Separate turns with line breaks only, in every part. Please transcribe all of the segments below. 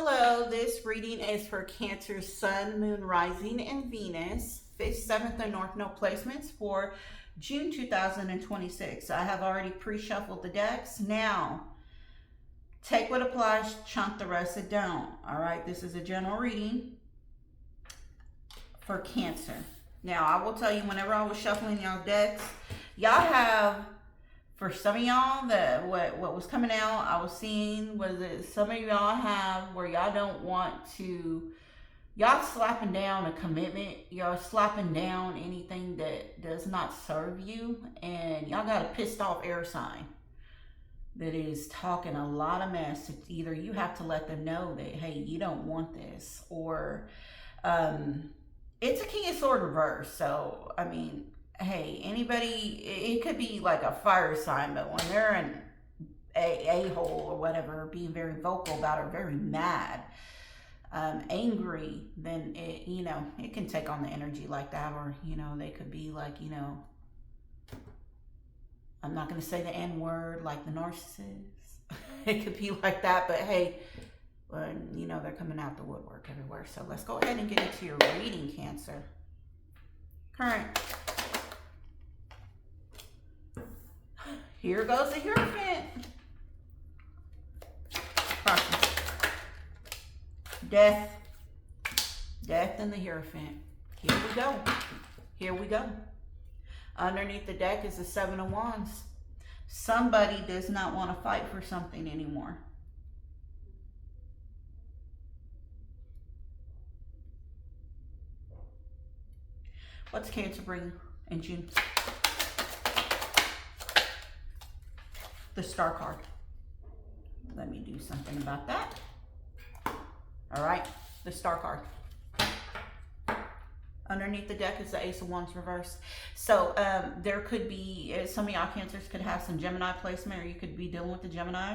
Hello, this reading is for Cancer, Sun, Moon, Rising, and Venus, 5th, 7th, and North Node placements for June 2026. I have already pre-shuffled the decks. Now, take what applies, chunk the rest that don't. All right, this is a general reading for Cancer. Now, I will tell you, whenever I was shuffling y'all decks, y'all have... For some of y'all, what was coming out, I was seeing was that some of y'all have where y'all don't want to, y'all slapping down a commitment, y'all slapping down anything that does not serve you, and y'all got a pissed off air sign that is talking a lot of mess. It's either you have to let them know that, hey, you don't want this, or it's a King of Swords reverse. So, I mean, hey, anybody, it could be like a fire sign, but when they're an a-hole or whatever, being very vocal about it, very mad, angry, then it, it can take on the energy like that. Or, they could be like, I'm not going to say the N-word like the narcissist. It could be like that, but hey, they're coming out the woodwork everywhere. So let's go ahead and get into your reading, Cancer. Current. Here goes the Hierophant. Death. Death and the Hierophant. Here we go. Here we go. Underneath the deck is the Seven of Wands. Somebody does not want to fight for something anymore. What's Cancer bring in June? The Star card. Let me do something about that. All right, the Star card. Underneath the deck is the Ace of Wands reverse. So there could be, some of y'all Cancers could have some Gemini placement, or you could be dealing with the Gemini.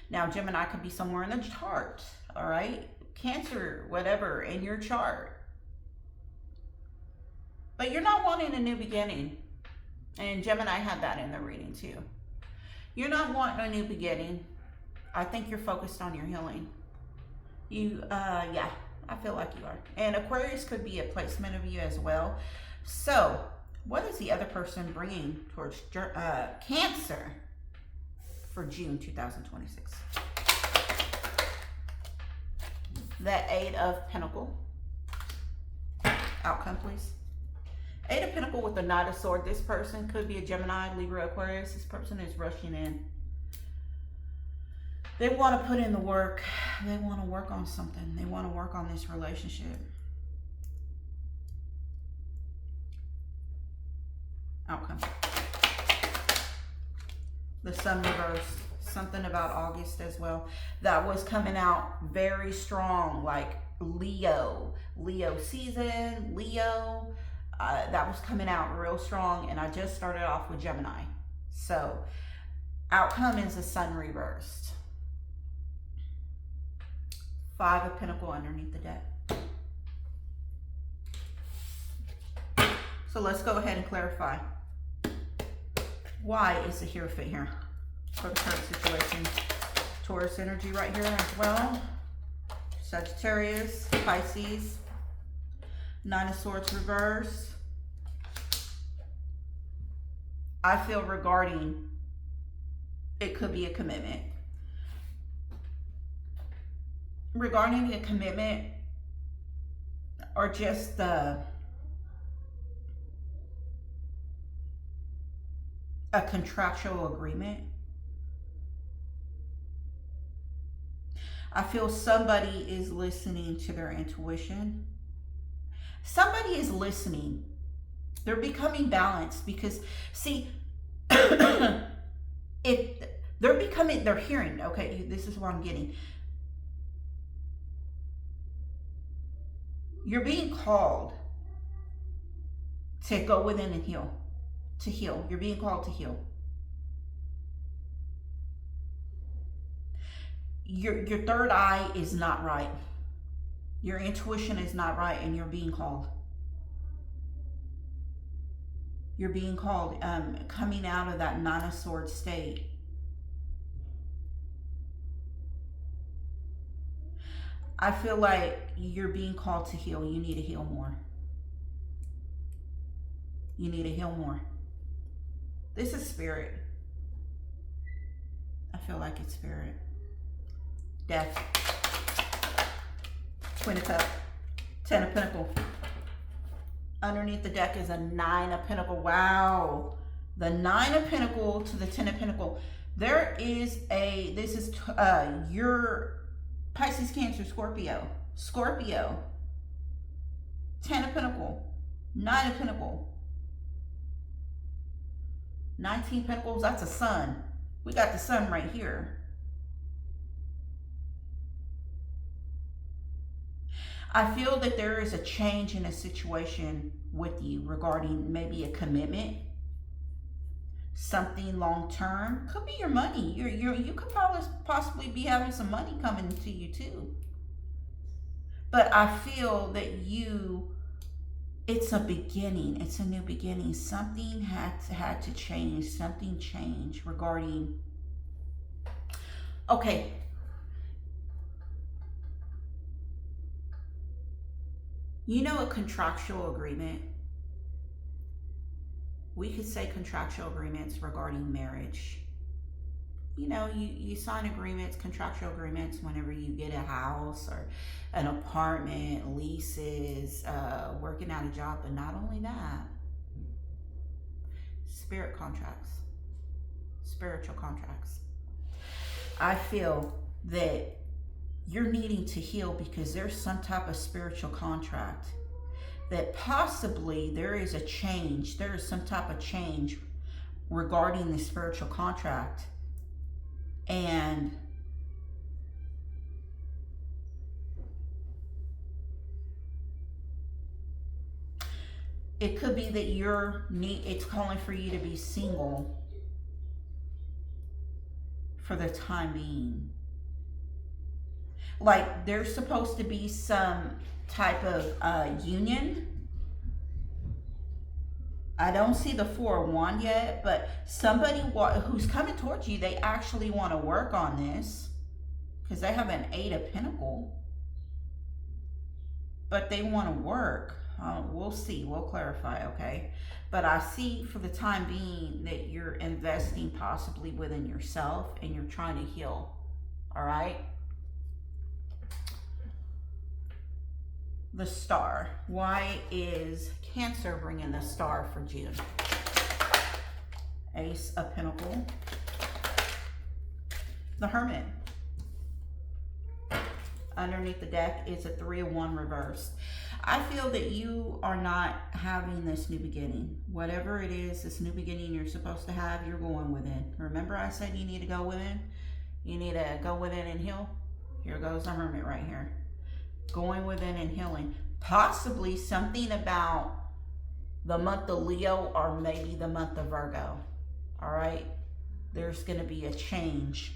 Now, Gemini could be somewhere in the chart, all right? Cancer, whatever, in your chart. But you're not wanting a new beginning. And Gemini had that in the reading too. You're not wanting a new beginning. I think you're focused on your healing. Yeah, I feel like you are. And Aquarius could be a placement of you as well. So, what is the other person bringing towards Cancer for June 2026? The Eight of Pentacles. Outcome, please. Eight of Pentacles with the Knight of Swords. This person could be a Gemini, Libra, Aquarius. This person is rushing in. They want to put in the work. They want to work on something. They want to work on this relationship. Outcome. The Sun reversed. Something about August as well. That was coming out very strong, like Leo. Leo season, Leo. That was coming out real strong, and I just started off with Gemini. So, outcome is the Sun reversed. Five of Pentacles underneath the deck. So let's go ahead and clarify. Why is the Hierophant here for the current situation? Taurus energy right here as well. Sagittarius, Pisces. Nine of Swords reverse. I feel regarding, it could be a commitment. Regarding a commitment, or just a contractual agreement. I feel somebody is listening to their intuition. Somebody is listening. They're becoming balanced because, see, if they're hearing, okay, this is what I'm getting. You're being called to go within and heal, to heal. You're being called to heal. Your third eye is not right. Your intuition is not right, and you're being called. You're being called, coming out of that Nine of Swords state. I feel like you're being called to heal. You need to heal more. You need to heal more. This is spirit. I feel like it's spirit. Death. Queen of Cups. 10 of Pentacles. Underneath the deck is a 9 of Pentacles. Wow. The 9 of Pentacles to the 10 of Pentacles. There is a, this is your Pisces, Cancer, Scorpio. Scorpio. 10 of Pentacles. 9 of Pentacles. 19 Pentacles. That's a sun. We got the sun right here. I feel that there is a change in a situation with you regarding maybe a commitment, something long term. Could be your money. You could probably possibly be having some money coming to you too. But I feel that it's a beginning. It's a new beginning. Something had to change. Something changed regarding. Okay. You know, a contractual agreement. We could say contractual agreements regarding marriage. You know, you sign agreements, contractual agreements, whenever you get a house or an apartment, leases, working out a job. But not only that, spirit contracts, spiritual contracts. I feel that you're needing to heal because there's some type of spiritual contract that possibly there is a change. There is some type of change regarding the spiritual contract. And it could be that it's calling for you to be single for the time being. Like there's supposed to be some type of union. I don't see the 4 of Wands yet, but somebody who's coming towards you, they actually want to work on this because they have an 8 of Pentacles, but they want to work. We'll see. We'll clarify, okay? But I see for the time being that you're investing possibly within yourself and you're trying to heal, all right? The Star. Why is Cancer bringing the Star for June? Ace of Pentacles. The Hermit. Underneath the deck is a 3 of Wands reversed. I feel that you are not having this new beginning. Whatever it is, this new beginning you're supposed to have, you're going within. Remember I said you need to go within? You need to go within and heal? Here goes the Hermit right here. Going within and healing. Possibly something about the month of Leo or maybe the month of Virgo. All right? There's going to be a change.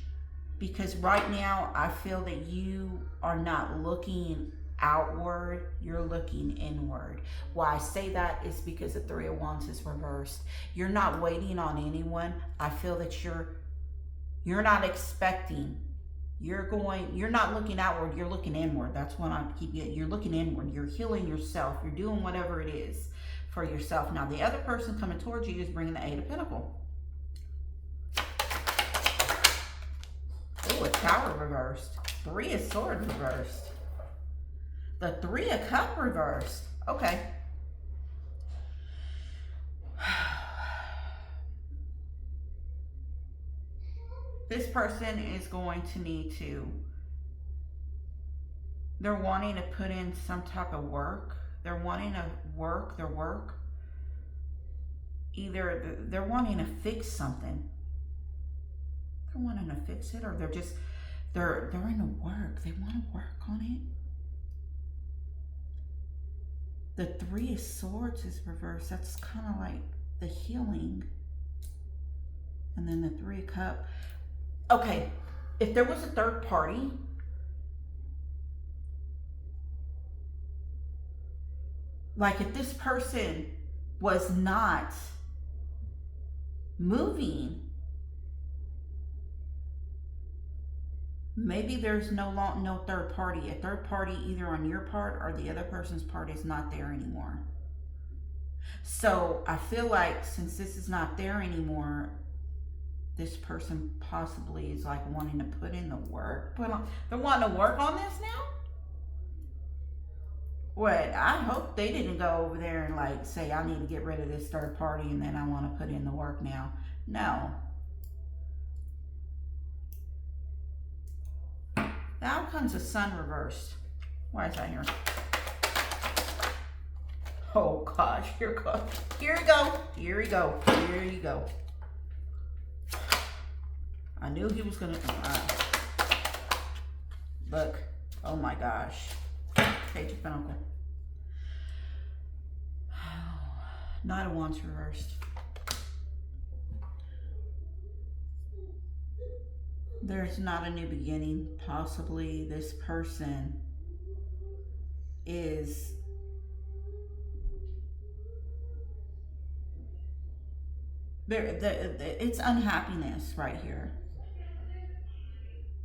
Because right now, I feel that you are not looking outward. You're looking inward. Why I say that is because the 3 of Wands is reversed. You're not waiting on anyone. I feel that you're not expecting. You're not looking outward, you're looking inward. That's what I keep getting. You're looking inward. You're healing yourself. You're doing whatever it is for yourself. Now, the other person coming towards you is bringing the 8 of Pentacles. Oh, a Tower reversed. 3 of Swords reversed. The 3 of Cups reversed. Okay. This person is going to need to, they're wanting to put in some type of work. They're wanting to work their work. Either they're wanting to fix something. They're wanting to fix it, or they're in the work. They want to work on it. The 3 of Swords is reversed. That's kind of like the healing. And then the 3 of Cups. Okay, if there was a third party, like if this person was not moving, maybe there's no third party. A third party either on your part or the other person's part is not there anymore. So I feel like since this is not there anymore, this person possibly is like wanting to put in the work. They're wanting to work on this now? What? I hope they didn't go over there and like say, I need to get rid of this third party and then I want to put in the work now. No. Now comes the sun reversed. Why is that here? Oh gosh, here we go. Here we go. Here we go. Here you go. I knew he was gonna look. Oh my gosh. Page of Pentacles. Knight of Wands reversed. There's not a new beginning. Possibly this person is it's unhappiness right here.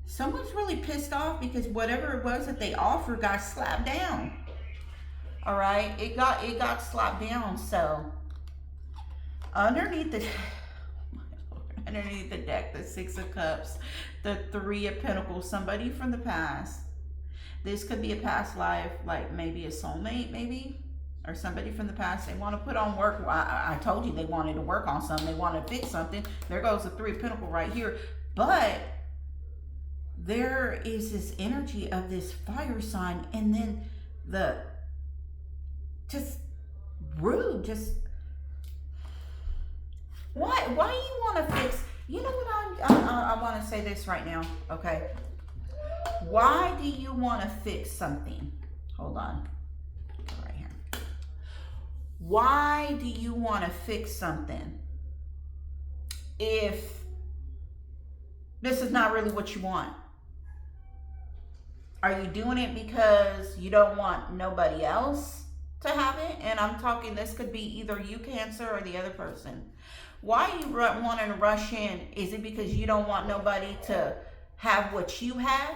Someone's really pissed off because whatever it was that they offered got slapped down. All right, it got slapped down. So underneath the deck, the Six of Cups, the Three of Pentacles, somebody from the past. This could be a past life, like maybe a soulmate, maybe, or somebody from the past. They want to put on work. I told you they wanted to work on something. They want to fix something. There goes the Three of Pentacles right here. But there is this energy of this fire sign, and then the just rude, just why do you want to fix? You know what, I want to say this right now, okay? Why do you want to fix something? Hold on, right here. Why do you want to fix something if this is not really what you want? Are you doing it because you don't want nobody else to have it? And I'm talking, this could be either you, Cancer, or the other person. Why are you wanting to rush in? Is it because you don't want nobody to have what you have?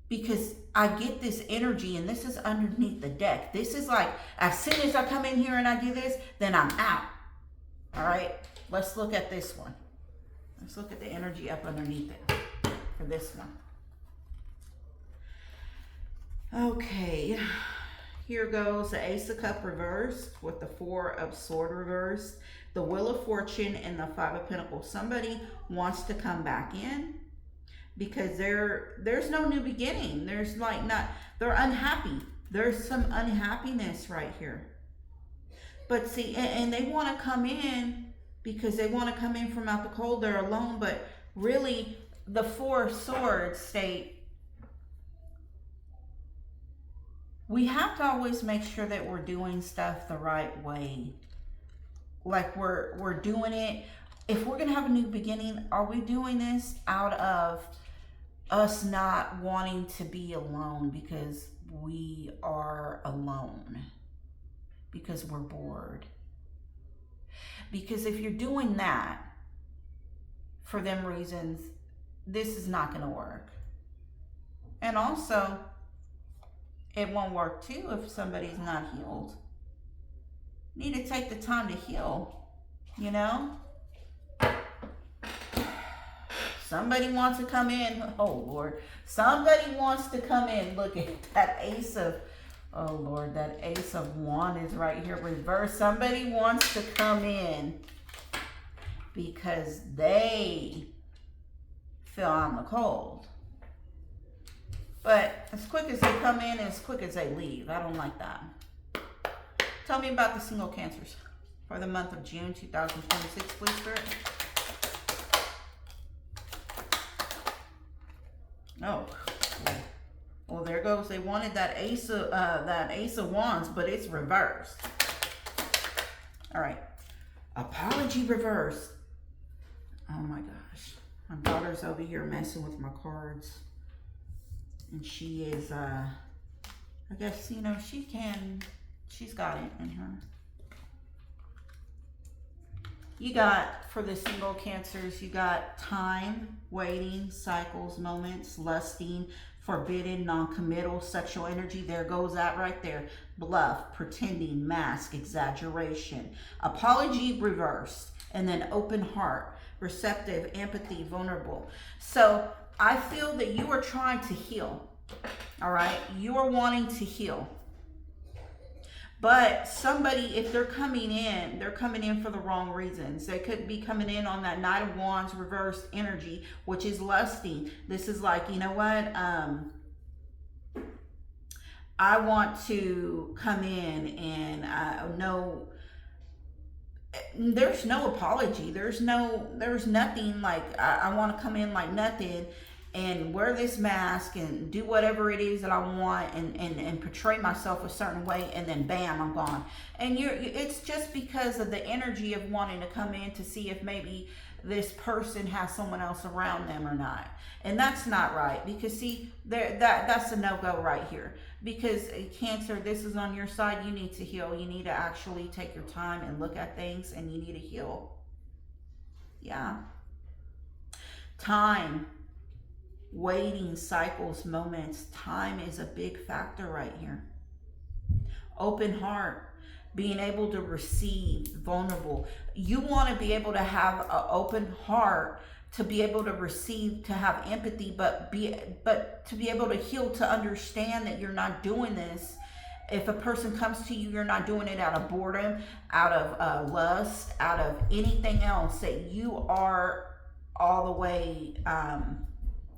Because I get this energy, and this is underneath the deck. This is like, as soon as I come in here and I do this, then I'm out. All right, let's look at this one. Let's look at the energy up underneath it for this one. Okay, here goes the Ace of Cups reversed with the Four of Swords reversed, the Wheel of Fortune, and the Five of Pentacles. Somebody wants to come back in because there's no new beginning. There's like they're unhappy. There's some unhappiness right here. But see, and they want to come in because they want to come in from out the cold. They're alone, but really the Four of Swords state we have to always make sure that we're doing stuff the right way. Like we're doing it. If we're going to have a new beginning, are we doing this out of us not wanting to be alone because we are alone? Because we're bored? Because if you're doing that for them reasons, this is not going to work. And also, it won't work too if somebody's not healed. Need to take the time to heal, you know? Somebody wants to come in. Oh, Lord. Somebody wants to come in. Look at that Ace of, oh, Lord, that Ace of Wands is right here reversed. Somebody wants to come in because they feel on the cold. But as quick as they come in, as quick as they leave. I don't like that. Tell me about the single Cancers for the month of June 2026, please, Spirit. Oh, well, there goes. They wanted that Ace of Wands, but it's reversed. All right, apology reversed. Oh my gosh, my daughter's over here messing with my cards. And she is, I guess, you know, she's got it in her. You got, for the single Cancers, you got time, waiting, cycles, moments, lusting, forbidden, non-committal, sexual energy. There goes that right there. Bluff, pretending, mask, exaggeration. Apology reversed. And then open heart, receptive, empathy, vulnerable. So I feel that you are trying to heal. All right? You are wanting to heal. But somebody, if they're coming in for the wrong reasons. They could be coming in on that Knight of Wands reversed energy, which is lusting. This is like, you know what? I want to come in and know there's no apology. There's nothing like, I want to come in like nothing and wear this mask and do whatever it is that I want and portray myself a certain way, and then bam, I'm gone. And it's just because of the energy of wanting to come in to see if maybe this person has someone else around them or not. And that's not right, because see, that's a no-go right here. Because Cancer, this is on your side. You need to heal. You need to actually take your time and look at things, and you need to heal. Yeah. Time, waiting, cycles, moments. Time is a big factor right here. Open heart, being able to receive, vulnerable. You want to be able to have an open heart, to be able to receive, to have empathy, but to be able to heal, to understand that you're not doing this. If a person comes to you, you're not doing it out of boredom, out of lust, out of anything else, that you are all the way,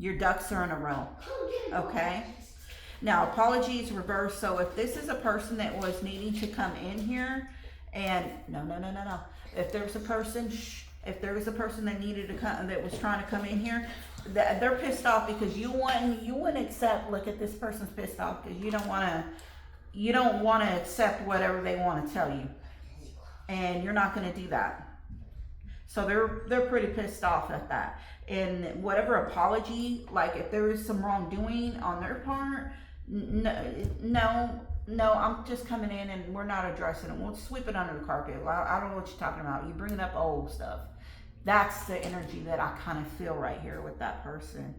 your ducks are in a row, okay? Now, apologies reverse. So if this is a person that was needing to come in here, and no. If there's a person, if there was a person that needed to come, that was trying to come in here, that they're pissed off because you wouldn't accept. Look at this person's pissed off because you don't want to accept whatever they want to tell you, and you're not going to do that. So they're pretty pissed off at that. And whatever apology, like if there is some wrongdoing on their part, no, I'm just coming in and we're not addressing it. We'll sweep it under the carpet. I don't know what you're talking about. You're bringing up old stuff. That's the energy that I kind of feel right here with that person.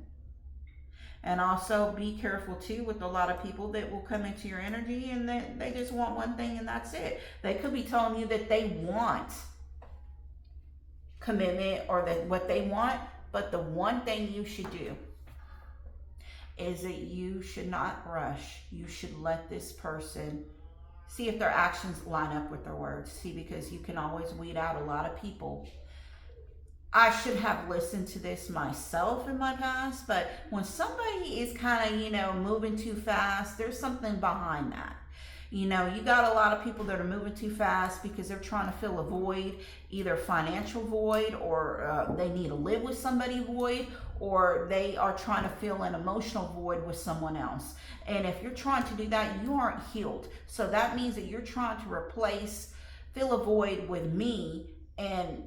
And also be careful too with a lot of people that will come into your energy and they just want one thing and that's it. They could be telling you that they want commitment or that what they want, but the one thing you should do is that you should not rush. You should let this person see if their actions line up with their words. See, because you can always weed out a lot of people. I should have listened to this myself in my past, but when somebody is kind of, moving too fast, there's something behind that. You got a lot of people that are moving too fast because they're trying to fill a void, either financial void, or they need to live with somebody void, or they are trying to fill an emotional void with someone else. And if you're trying to do that, you aren't healed. So that means that you're trying to fill a void with me, and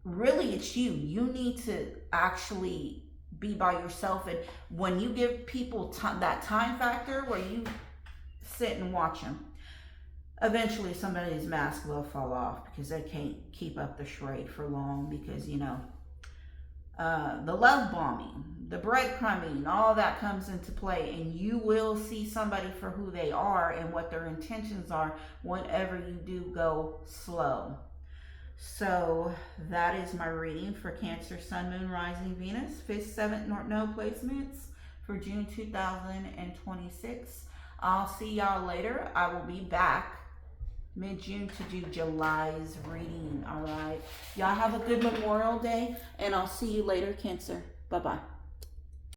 really it's you. You need to actually be by yourself. And when you give people that time factor where you sit and watch them, eventually somebody's mask will fall off because they can't keep up the charade for long, because the love bombing, the breadcrumbing, all that comes into play, and you will see somebody for who they are and what their intentions are whenever you do go slow. So that is my reading for Cancer, Sun, Moon, Rising, Venus, 5th, 7th, no placements for June 2026. I'll see y'all later. I will be back mid-June to do July's reading. All right. Y'all have a good Memorial Day, and I'll see you later, Cancer. Bye-bye.